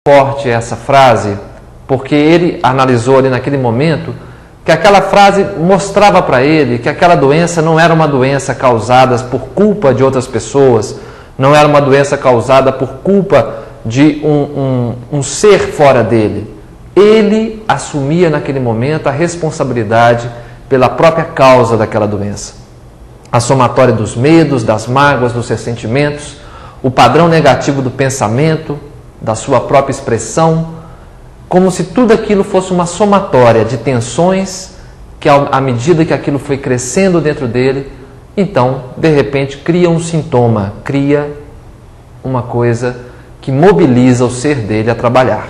forte essa frase, porque ele analisou ali naquele momento que aquela frase mostrava para ele que aquela doença não era uma doença causada por culpa de outras pessoas, não era uma doença causada por culpa de um ser fora dele. Ele assumia naquele momento a responsabilidade pela própria causa daquela doença. A somatória dos medos, das mágoas, dos ressentimentos, o padrão negativo do pensamento, da sua própria expressão, como se tudo aquilo fosse uma somatória de tensões que, à medida que aquilo foi crescendo dentro dele, então, de repente, cria um sintoma, cria uma coisa que mobiliza o ser dele a trabalhar,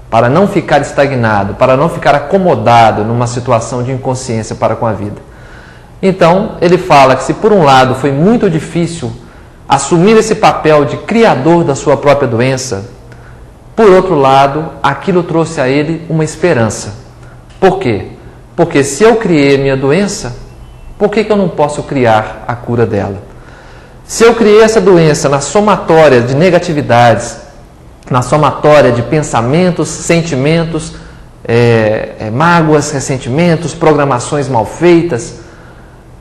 para não ficar estagnado, para não ficar acomodado numa situação de inconsciência para com a vida. Então, ele fala que se por um lado foi muito difícil assumir esse papel de criador da sua própria doença, por outro lado, aquilo trouxe a ele uma esperança. Por quê? Porque se eu criei a minha doença, por que eu não posso criar a cura dela? Se eu criei essa doença na somatória de negatividades, na somatória de pensamentos, sentimentos, mágoas, ressentimentos, programações mal feitas,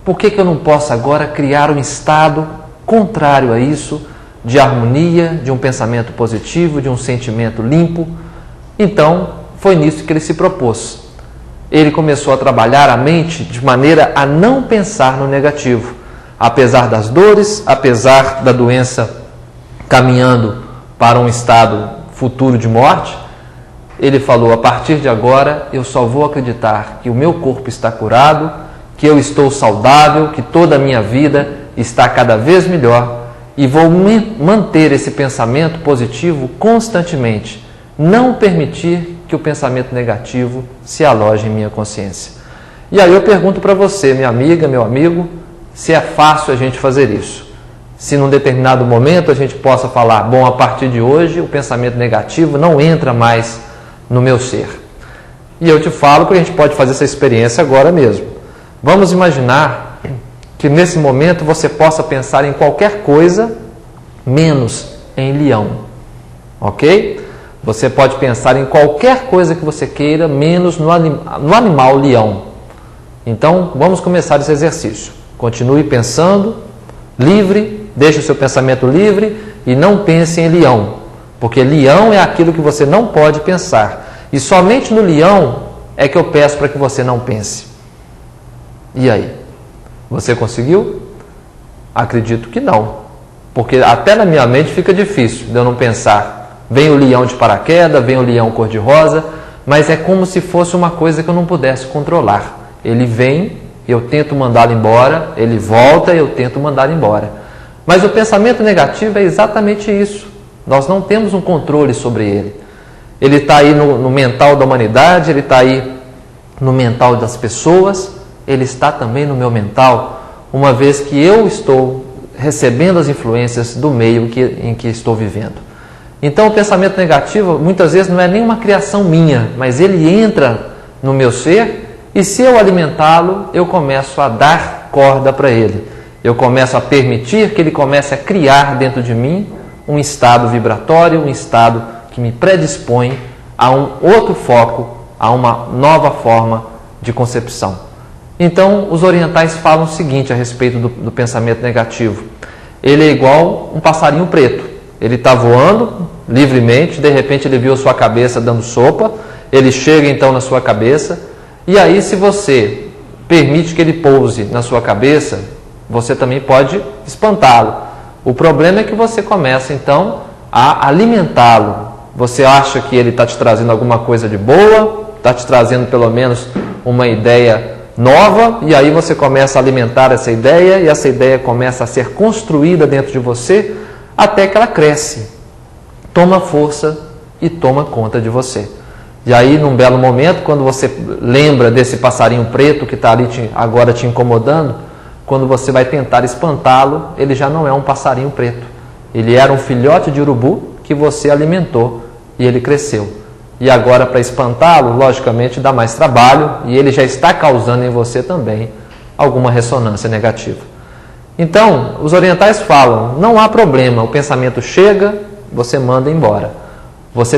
por que eu não posso agora criar um estado contrário a isso, de harmonia, de um pensamento positivo, de um sentimento limpo? Então, foi nisso que ele se propôs. Ele começou a trabalhar a mente de maneira a não pensar no negativo. Apesar das dores, apesar da doença caminhando para um estado futuro de morte, ele falou: a partir de agora eu só vou acreditar que o meu corpo está curado, que eu estou saudável, que toda a minha vida está cada vez melhor, e vou manter esse pensamento positivo constantemente, não permitir que o pensamento negativo se aloje em minha consciência. E aí eu pergunto para você, minha amiga, meu amigo, se é fácil a gente fazer isso. Se num determinado momento a gente possa falar: bom, a partir de hoje o pensamento negativo não entra mais no meu ser. E eu te falo que a gente pode fazer essa experiência agora mesmo. Vamos imaginar que nesse momento você possa pensar em qualquer coisa menos em leão, ok? Você pode pensar em qualquer coisa que você queira menos no animal leão. Então vamos começar esse exercício. Continue pensando livre, deixe o seu pensamento livre e não pense em leão, porque leão é aquilo que você não pode pensar, e somente no leão é que eu peço para que você não pense. E aí? Você conseguiu? Acredito que não, porque até na minha mente fica difícil de eu não pensar. Vem o leão de paraquedas, vem o leão cor-de-rosa, mas é como se fosse uma coisa que eu não pudesse controlar. Ele vem, eu tento mandá-lo embora, ele volta, eu tento mandá-lo embora. Mas o pensamento negativo é exatamente isso. Nós não temos um controle sobre ele. Ele está aí no mental da humanidade, ele está aí no mental das pessoas, ele está também no meu mental, uma vez que eu estou recebendo as influências do meio em que estou vivendo. Então o pensamento negativo muitas vezes não é nenhuma criação minha, mas ele entra no meu ser, e se eu alimentá-lo, eu começo a dar corda para ele. Eu começo a permitir que ele comece a criar dentro de mim um estado vibratório, um estado que me predispõe a um outro foco, a uma nova forma de concepção. Então, os orientais falam o seguinte a respeito do pensamento negativo. Ele é igual um passarinho preto. Ele está voando livremente, de repente ele viu a sua cabeça dando sopa, ele chega então na sua cabeça, e aí se você permite que ele pouse na sua cabeça, você também pode espantá-lo. O problema é que você começa então a alimentá-lo. Você acha que ele está te trazendo alguma coisa de boa, está te trazendo pelo menos uma ideia nova, e aí você começa a alimentar essa ideia, e essa ideia começa a ser construída dentro de você, até que ela cresce, toma força e toma conta de você. E aí, num belo momento, quando você lembra desse passarinho preto que está ali agora te incomodando, quando você vai tentar espantá-lo, ele já não é um passarinho preto. Ele era um filhote de urubu que você alimentou e ele cresceu. E agora, para espantá-lo, logicamente dá mais trabalho, e ele já está causando em você também alguma ressonância negativa. Então, os orientais falam: não há problema, o pensamento chega, você manda embora. Você